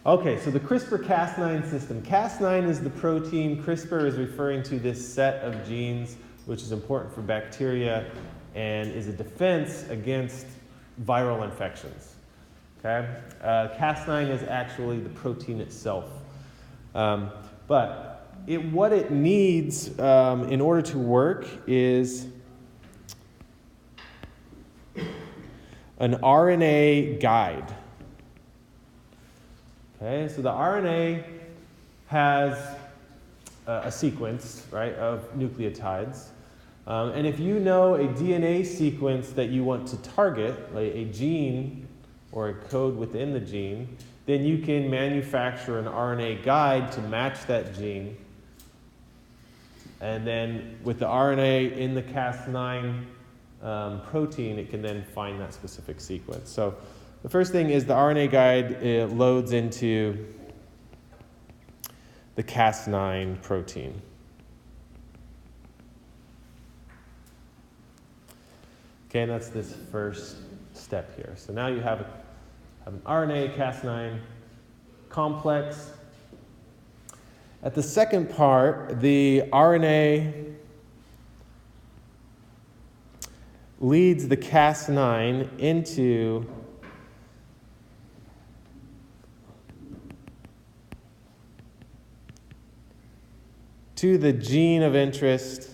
Okay, so the CRISPR-Cas9 system. Cas9 is the protein. CRISPR is referring to this set of genes which is important for bacteria and is a defense against viral infections. Okay? Cas9 is actually the protein itself. But what it needs in order to work is an RNA guide. Okay, so the RNA has a sequence, right, of nucleotides. And if you know a DNA sequence that you want to target, like a gene or a code within the gene, then you can manufacture an RNA guide to match that gene. And then with the RNA in the Cas9 protein, it can then find that specific sequence. So the first thing is the RNA guide loads into the Cas9 protein. Okay, and that's this first step here. So now you have an RNA Cas9 complex. At the second part, the RNA leads the Cas9 into the gene of interest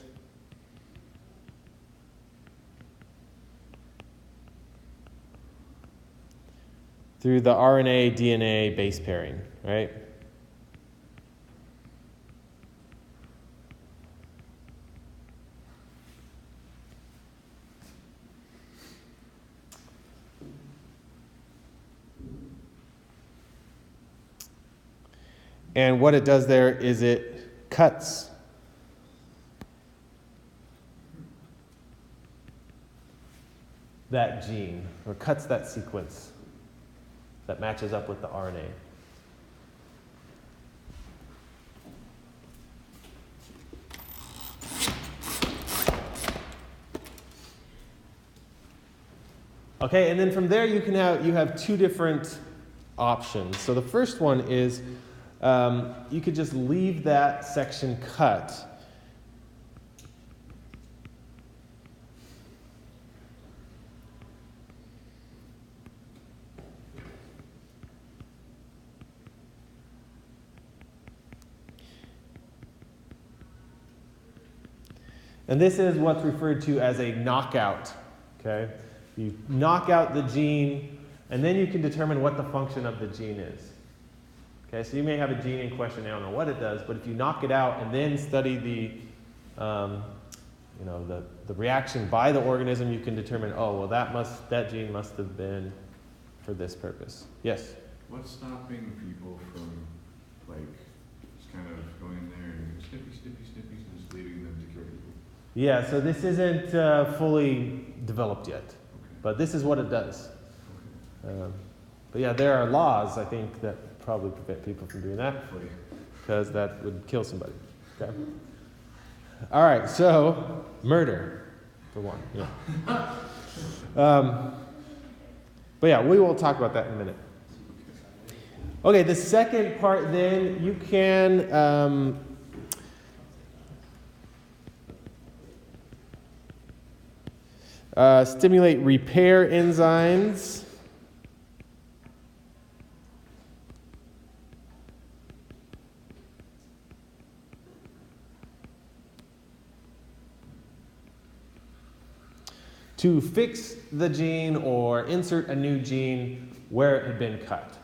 through the RNA-DNA base pairing, right? And what it does there is it cuts that gene, or cuts that sequence that matches up with the RNA. Okay, and then from there you have two different options. So the first one is you could just leave that section cut. And this is what's referred to as a knockout. Okay? You knock out the gene, and then you can determine what the function of the gene is. Okay, so you may have a gene in question, I don't know what it does, but if you knock it out and then study the reaction by the organism, you can determine, oh, well, that gene must have been for this purpose. Yes? What's stopping people from, just kind of going in there and snippy, and just leaving them to cure people? Yeah, so this isn't fully developed yet, but this is what it does. But yeah, there are laws, I think, that probably prevent people from doing that, because that would kill somebody. Okay. All right, so murder, for one. Yeah. But yeah, we will talk about that in a minute. Okay, the second part then, you can stimulate repair enzymes. To fix the gene or insert a new gene where it had been cut.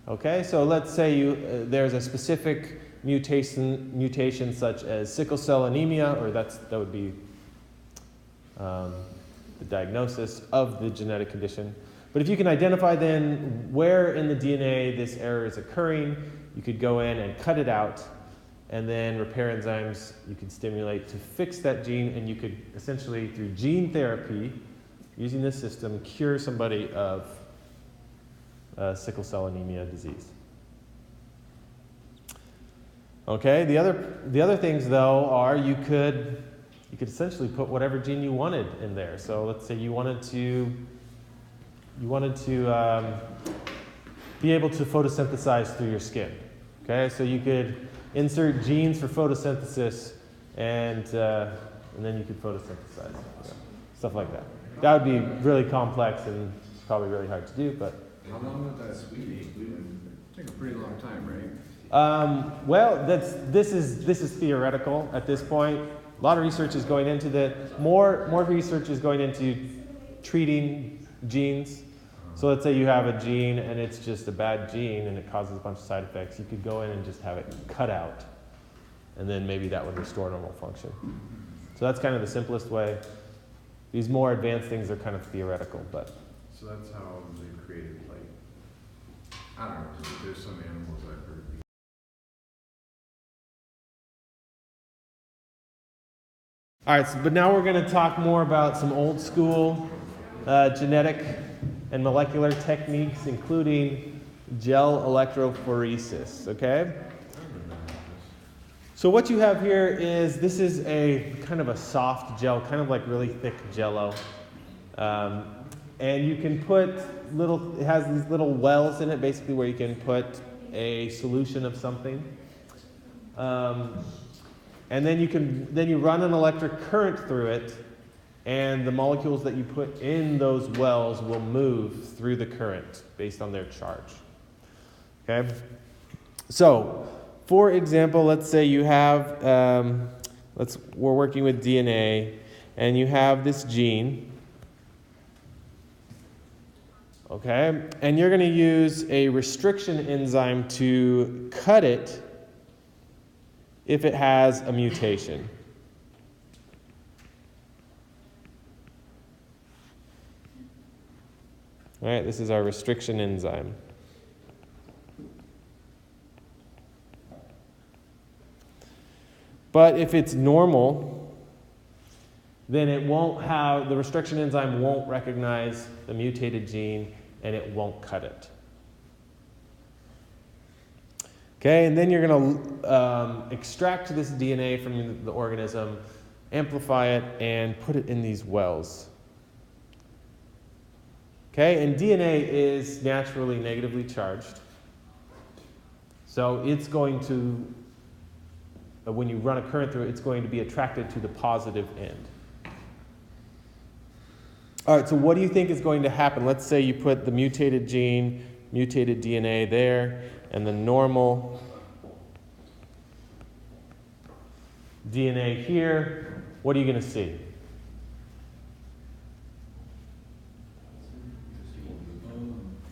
Okay, so let's say there's a specific mutation such as sickle cell anemia, or that would be the diagnosis of the genetic condition. But if you can identify then where in the DNA this error is occurring, you could go in and cut it out. And then repair enzymes you could stimulate to fix that gene, and you could essentially, through gene therapy, using this system, cure somebody of sickle cell anemia disease. Okay, the other things though are you could essentially put whatever gene you wanted in there. So let's say you wanted to be able to photosynthesize through your skin. Okay, so you could insert genes for photosynthesis, and then you could photosynthesize, stuff like that. That would be really complex and probably really hard to do, but. How long would that be? Take a pretty long time, right? Well, this is theoretical at this point. A lot of research is going into that. More research is going into treating genes. So let's say you have a gene and it's just a bad gene and it causes a bunch of side effects. You could go in and just have it cut out, and then maybe that would restore normal function. So that's kind of the simplest way. These more advanced things are kind of theoretical, but. So that's how they created, like, I don't know, there's some animals I've heard. All right, but now we're going to talk more about some old school genetic and molecular techniques, including gel electrophoresis, okay? So what you have here is, this is a kind of a soft gel, kind of like really thick jello. And you can put it has these little wells in it, basically, where you can put a solution of something. And then you run an electric current through it, and the molecules that you put in those wells will move through the current based on their charge. Okay? So, for example, let's say you have, we're working with DNA, and you have this gene. Okay? And you're going to use a restriction enzyme to cut it if it has a mutation. All right, this is our restriction enzyme. But if it's normal, then the restriction enzyme won't recognize the mutated gene, and it won't cut it. Okay, and then you're going to extract this DNA from the organism, amplify it, and put it in these wells. Okay, and DNA is naturally negatively charged. So it's going to, when you run a current through it, it's going to be attracted to the positive end. All right, so what do you think is going to happen? Let's say you put the mutated gene, mutated DNA there, and the normal DNA here. What are you going to see?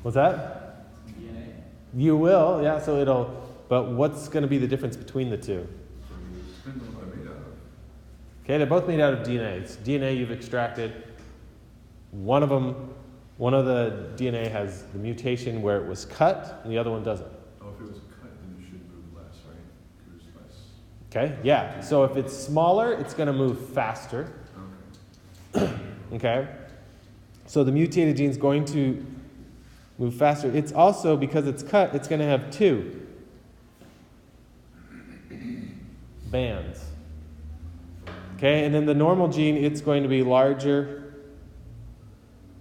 What's that? DNA. You will, yeah, so but what's going to be the difference between the two? Depends on what they're made out of. Okay, they're both made out of DNA. It's DNA you've extracted. One of the DNA has the mutation where it was cut, and the other one doesn't. Oh, if it was cut, then it should move less, right? Because it's less. Okay, yeah. So if it's smaller, it's going to move faster. Okay. Okay? So the mutated gene is going to move faster. It's also, because it's cut, it's going to have two bands. Okay, and then the normal gene, it's going to be larger,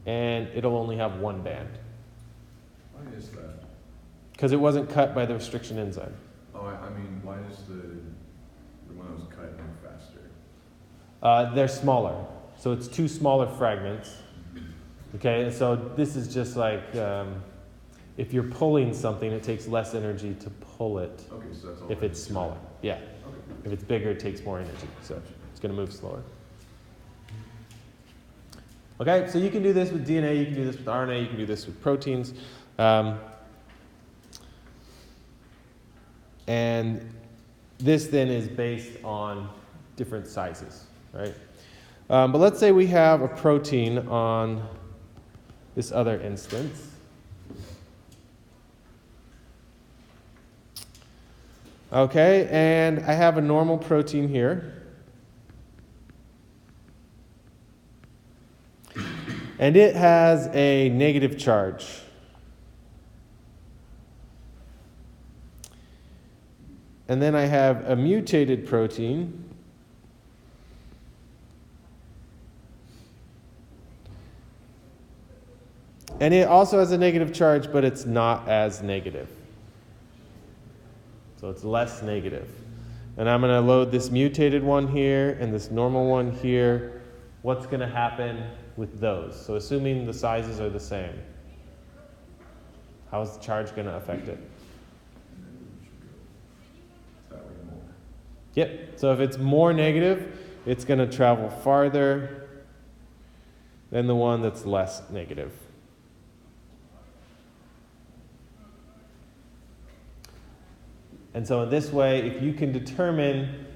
and it'll only have one band. Why is that? Because it wasn't cut by the restriction enzyme. Oh, I mean, why does the one that was cut move faster? They're smaller. So it's two smaller fragments. Okay, and so this is just like if you're pulling something, it takes less energy to pull it. Okay, so that's all. If it's smaller, yeah. Okay. If it's bigger, it takes more energy, so it's going to move slower. Okay, so you can do this with DNA, you can do this with RNA, you can do this with proteins. And this then is based on different sizes, right? But let's say we have a protein on this other instance. Okay, and I have a normal protein here. And it has a negative charge. And then I have a mutated protein. And it also has a negative charge, but it's not as negative. So it's less negative. And I'm going to load this mutated one here and this normal one here. What's going to happen with those? So assuming the sizes are the same, how is the charge going to affect it? Yep, so if it's more negative, it's going to travel farther than the one that's less negative. And so in this way, if you can determine,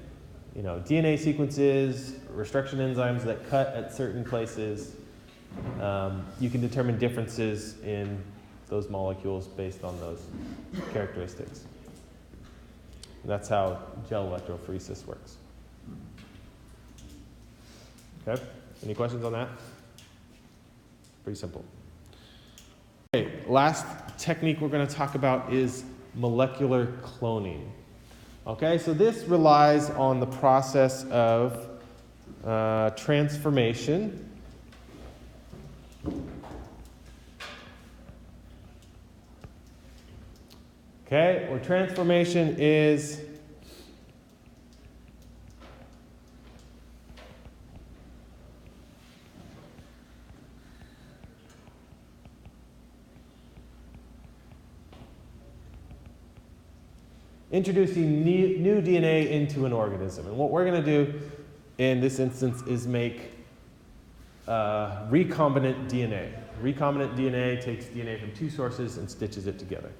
DNA sequences, restriction enzymes that cut at certain places, you can determine differences in those molecules based on those characteristics. And that's how gel electrophoresis works. Okay, any questions on that? Pretty simple. Okay, last technique we're going to talk about is molecular cloning. Okay, so this relies on the process of transformation. Okay, where transformation is introducing new DNA into an organism. And what we're going to do in this instance is make recombinant DNA. Recombinant DNA takes DNA from two sources and stitches it together.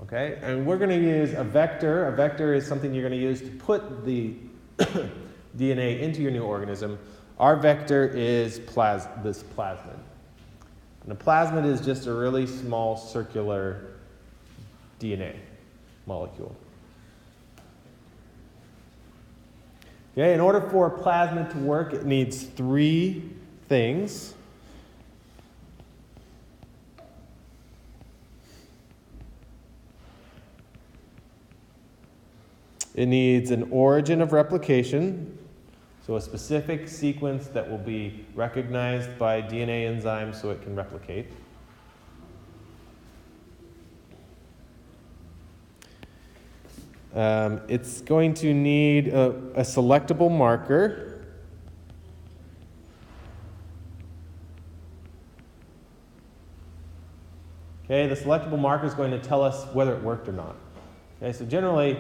Okay, and we're going to use a vector. A vector is something you're going to use to put the DNA into your new organism. Our vector is this plasmid. And a plasmid is just a really small circular DNA molecule. Okay, in order for a plasmid to work, it needs three things. It needs an origin of replication, so a specific sequence that will be recognized by DNA enzymes so it can replicate. It's going to need a selectable marker. Okay, the selectable marker is going to tell us whether it worked or not. Okay, so generally,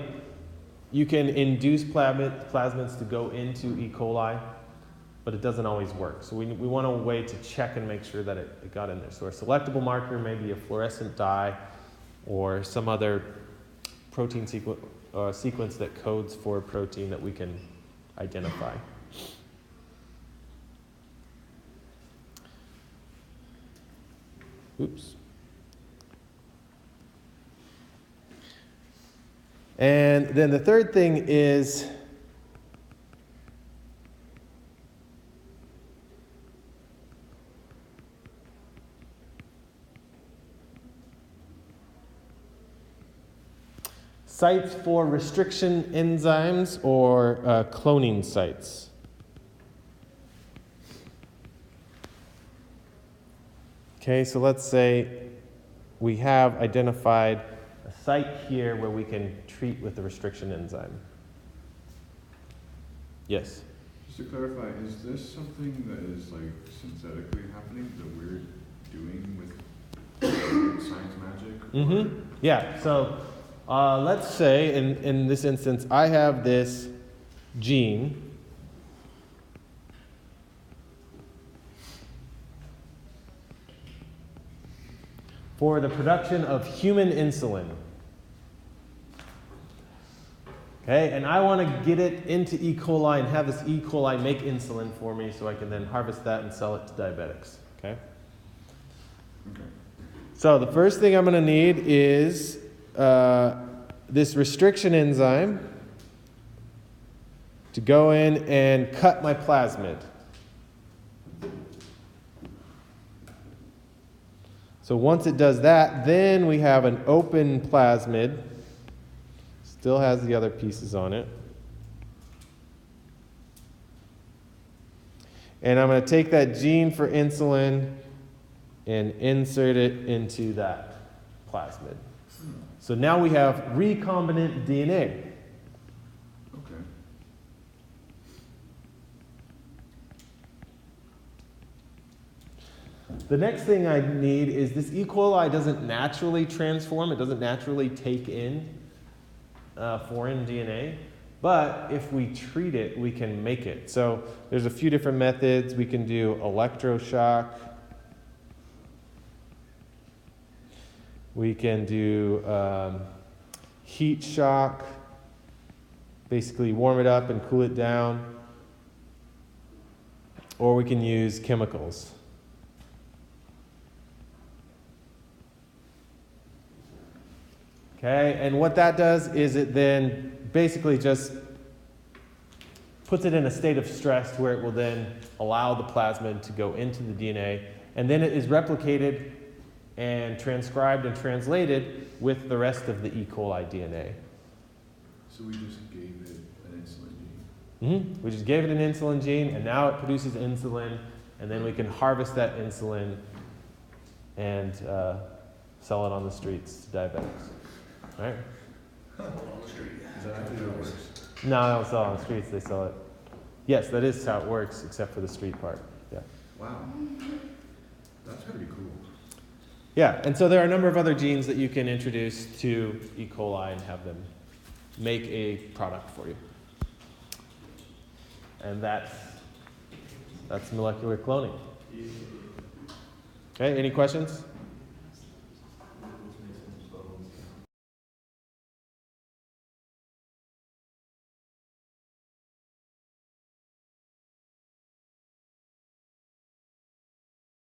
you can induce plasmids to go into E. coli, but it doesn't always work. So we want a way to check and make sure that it got in there. So a selectable marker may be a fluorescent dye or some other protein sequence that codes for a protein that we can identify. Oops. And then the third thing is sites for restriction enzymes or cloning sites. Okay, so let's say we have identified a site here where we can treat with the restriction enzyme. Yes? Just to clarify, is this something that is like synthetically happening that we're doing with science magic? Mm-hmm. Yeah, so let's say in this instance I have this gene for the production of human insulin. Okay, and I want to get it into E. coli and have this E. coli make insulin for me so I can then harvest that and sell it to diabetics. Okay? Okay. So the first thing I'm going to need is this restriction enzyme to go in and cut my plasmid. So once it does that, then we have an open plasmid. Still has the other pieces on it. And I'm going to take that gene for insulin and insert it into that plasmid. So now we have recombinant DNA. Okay. The next thing I need is this E. coli doesn't naturally transform. It doesn't naturally take in foreign DNA. But if we treat it, we can make it. So there's a few different methods. We can do electroshock. We can do heat shock. Basically warm it up and cool it down. Or we can use chemicals. Okay, and what that does is it then basically just puts it in a state of stress where it will then allow the plasmid to go into the DNA, and then it is replicated and transcribed and translated with the rest of the E. coli DNA. So we just gave it an insulin gene. We just gave it an insulin gene, and now it produces insulin, and then we can harvest that insulin and sell it on the streets to diabetics. Right? Is that actually how it works? No, I don't sell it on the streets, they sell it. Yes, that is how it works, except for the street part. Yeah. Wow. That's pretty cool. Yeah, and so there are a number of other genes that you can introduce to E. coli and have them make a product for you. And that's molecular cloning. Okay, any questions?